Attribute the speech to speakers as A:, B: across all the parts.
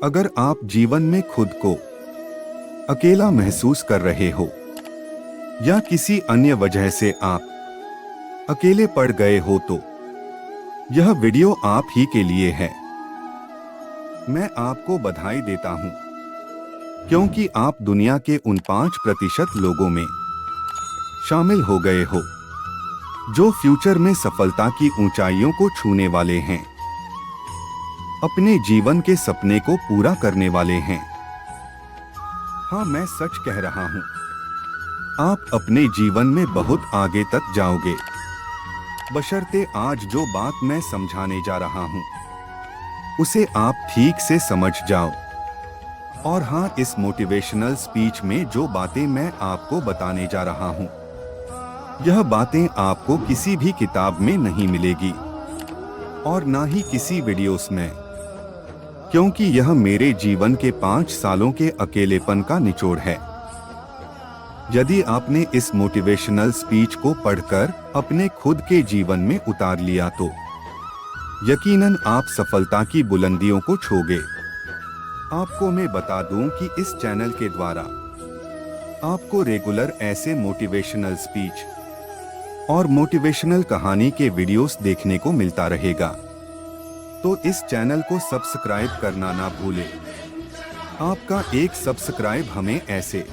A: अगर आप जीवन में खुद को अकेला महसूस कर रहे हो या किसी अन्य वजह से आप अकेले पड़ गए हो तो यह वीडियो आप ही के लिए है। मैं आपको बधाई देता हूं क्योंकि आप दुनिया के उन 5% लोगों में शामिल हो गए हो जो फ्यूचर में सफलता की ऊंचाइयों को छूने वाले हैं, अपने जीवन के सपने को पूरा करने वाले हैं। हाँ, मैं सच कह रहा हूं, आप अपने जीवन में बहुत आगे तक जाओगे, बशर्ते आज जो बात मैं समझाने जा रहा हूं उसे आप ठीक से समझ जाओ। और हाँ, इस मोटिवेशनल स्पीच में जो बातें मैं आपको बताने जा रहा हूं, यह बातें आपको किसी भी किताब में नहीं मिलेगी और ना ही किसी वीडियोस में, क्योंकि यह मेरे जीवन के 5 सालों के अकेलेपन का निचोड़ है। यदि आपने इस मोटिवेशनल स्पीच को पढ़कर अपने खुद के जीवन में उतार लिया तो यकीनन आप सफलता की बुलंदियों को छूओगे। आपको मैं बता दूं कि इस चैनल के द्वारा आपको रेगुलर ऐसे मोटिवेशनल स्पीच और मोटिवेशनल कहानी के वीडियोस देखने को मिलता रहेगा, तो इस चैनल को सब्सक्राइब करना ना भूलें। आपका एक सब्सक्राइब हमें ऐसे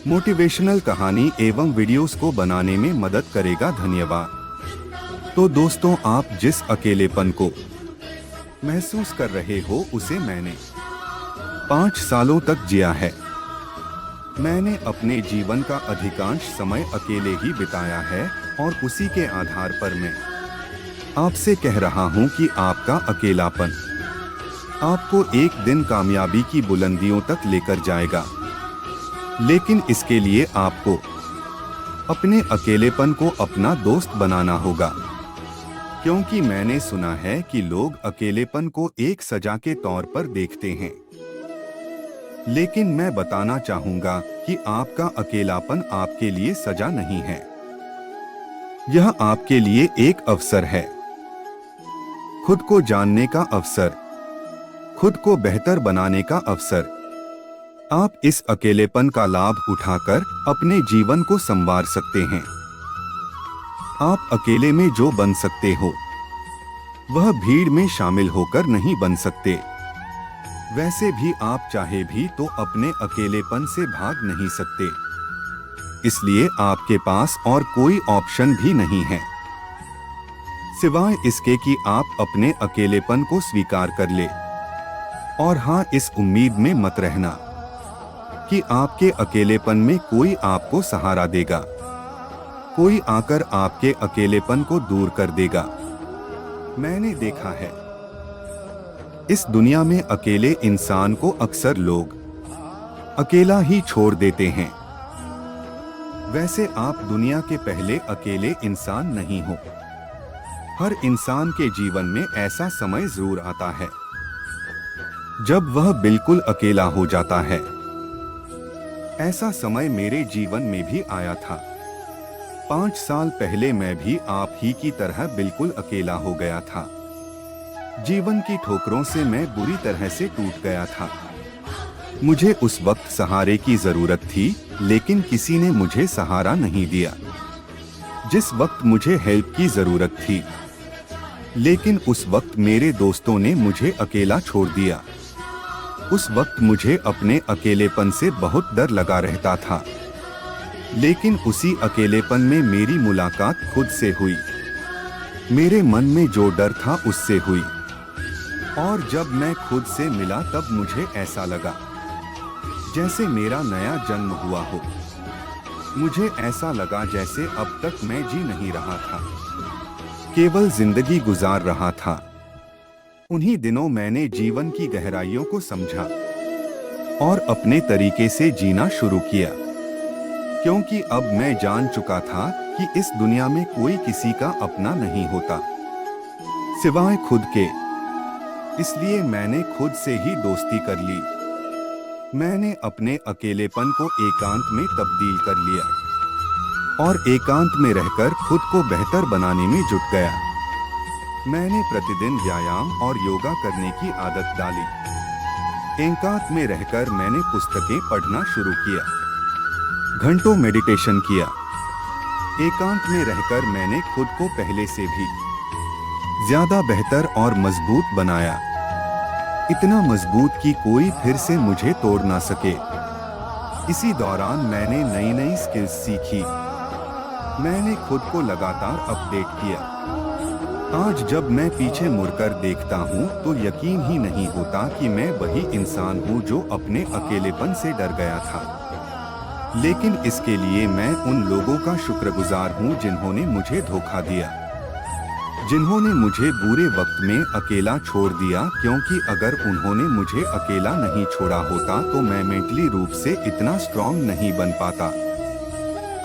A: मोटिवेशनल कहानी एवं वीडियोस को बनाने में मदद करेगा। धन्यवाद। तो दोस्तों, आप जिस अकेलेपन को महसूस कर रहे हो उसे मैंने 5 सालों तक जिया है। मैंने अपने जीवन का अधिकांश समय अकेले ही बिताया है और उसी के आधार पर मैं आपसे कह रहा हूं कि आपका अकेलापन आपको एक दिन कामयाबी की बुलंदियों तक लेकर जाएगा। लेकिन इसके लिए आपको अपने अकेलेपन को अपना दोस्त बनाना होगा, क्योंकि मैंने सुना है कि लोग अकेलेपन को एक सजा के तौर पर देखते हैं, लेकिन मैं बताना चाहूंगा कि आपका अकेलापन आपके लिए सजा नहीं है, यह आपके लिए एक अवसर है, खुद को जानने का अवसर, खुद को बेहतर बनाने का अवसर। आप इस अकेलेपन का लाभ उठाकर अपने जीवन को संवार सकते हैं। आप अकेले में जो बन सकते हो वह भीड़ में शामिल होकर नहीं बन सकते। वैसे भी आप चाहे भी तो अपने अकेलेपन से भाग नहीं सकते, इसलिए आपके पास और कोई ऑप्शन भी नहीं है सिवाय इसके कि आप अपने अकेलेपन को स्वीकार कर ले। और हाँ, इस उम्मीद में मत रहना कि आपके अकेलेपन में कोई आपको सहारा देगा, कोई आकर आपके अकेलेपन को दूर कर देगा। मैंने देखा है, इस दुनिया में अकेले इंसान को अक्सर लोग अकेला ही छोड़ देते हैं। वैसे आप दुनिया के पहले अकेले इंसान नहीं हो। हर इंसान के जीवन में ऐसा समय जरूर आता है जब वह बिल्कुल अकेला हो जाता है। ऐसा समय मेरे जीवन में भी आया था। 5 साल पहले मैं भी आप ही की तरह बिल्कुल अकेला हो गया था। जीवन की ठोकरों से मैं बुरी तरह से टूट गया था। मुझे उस वक्त सहारे की जरूरत थी, लेकिन किसी ने मुझे सहारा नहीं दिया। जिस वक्त मुझे हेल्प की जरूरत थी, लेकिन उस वक्त मेरे दोस्तों ने मुझे अकेला छोड़ दिया। उस वक्त मुझे अपने अकेलेपन से बहुत डर लगा रहता था, लेकिन उसी अकेलेपन में मेरी मुलाकात खुद से हुई। मेरे मन में जो डर था उससे हुई, और जब मैं खुद से मिला तब मुझे ऐसा लगा जैसे मेरा नया जन्म हुआ हो। मुझे ऐसा लगा जैसे अब तक मैं जी नहीं रहा था, केवल जिंदगी गुजार रहा था। उन्हीं दिनों मैंने जीवन की गहराइयों को समझा और अपने तरीके से जीना शुरू किया, क्योंकि अब मैं जान चुका था कि इस दुनिया में कोई किसी का अपना नहीं होता सिवाय खुद के। इसलिए मैंने खुद से ही दोस्ती कर ली। मैंने अपने अकेलेपन को एकांत में तब्दील कर लिया और एकांत में रहकर खुद को बेहतर बनाने में जुट गया। मैंने प्रतिदिन व्यायाम और योगा करने की आदत डाली। एकांत में रहकर मैंने पुस्तकें पढ़ना शुरू किया, घंटों मेडिटेशन किया। एकांत में रहकर मैंने खुद को पहले से भी ज्यादा बेहतर और मजबूत बनाया, इतना मजबूत कि कोई फिर से मुझे तोड़ ना सके। इसी दौरान मैंने नई नई स्किल्स सीखी, मैंने खुद को लगातार अपडेट किया। आज जब मैं पीछे मुड़कर देखता हूँ तो यकीन ही नहीं होता कि मैं वही इंसान हूँ जो अपने अकेलेपन से डर गया था। लेकिन इसके लिए मैं उन लोगों का शुक्रगुजार हूँ जिन्होंने मुझे धोखा दिया, जिन्होंने मुझे बुरे वक्त में अकेला छोड़ दिया, क्योंकि अगर उन्होंने मुझे अकेला नहीं छोड़ा होता तो मैं मेंटली रूप से इतना स्ट्रांग नहीं बन पाता।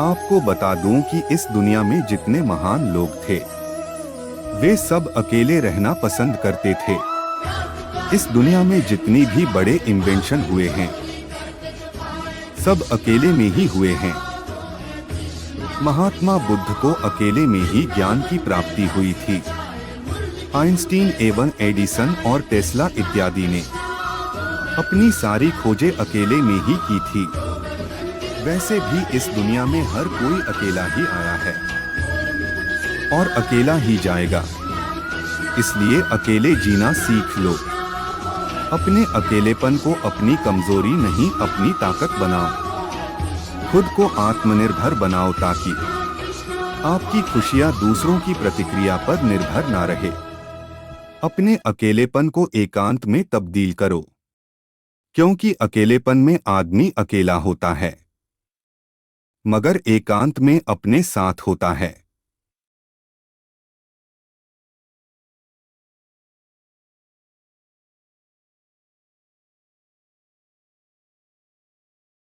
A: आपको बता दूं कि इस दुनिया में जितने महान लोग थे वे सब अकेले रहना पसंद करते थे। इस दुनिया में जितनी भी बड़े इन्वेंशन हुए हैं सब अकेले में ही हुए हैं। महात्मा बुद्ध को अकेले में ही ज्ञान की प्राप्ति हुई थी। आइंस्टीन एवं एडिसन और टेस्ला इत्यादि ने अपनी सारी खोजें अकेले में ही की थी। वैसे भी इस दुनिया में हर कोई अकेला ही आया है और अकेला ही जाएगा, इसलिए अकेले जीना सीख लो। अपने अकेलेपन को अपनी कमजोरी नहीं अपनी ताकत बनाओ। खुद को आत्मनिर्भर बनाओ ताकि आपकी खुशियां दूसरों की प्रतिक्रिया पर निर्भर ना रहे। अपने अकेलेपन को एकांत में तब्दील करो, क्योंकि अकेलेपन में आदमी अकेला होता है मगर एकांत में अपने साथ होता है।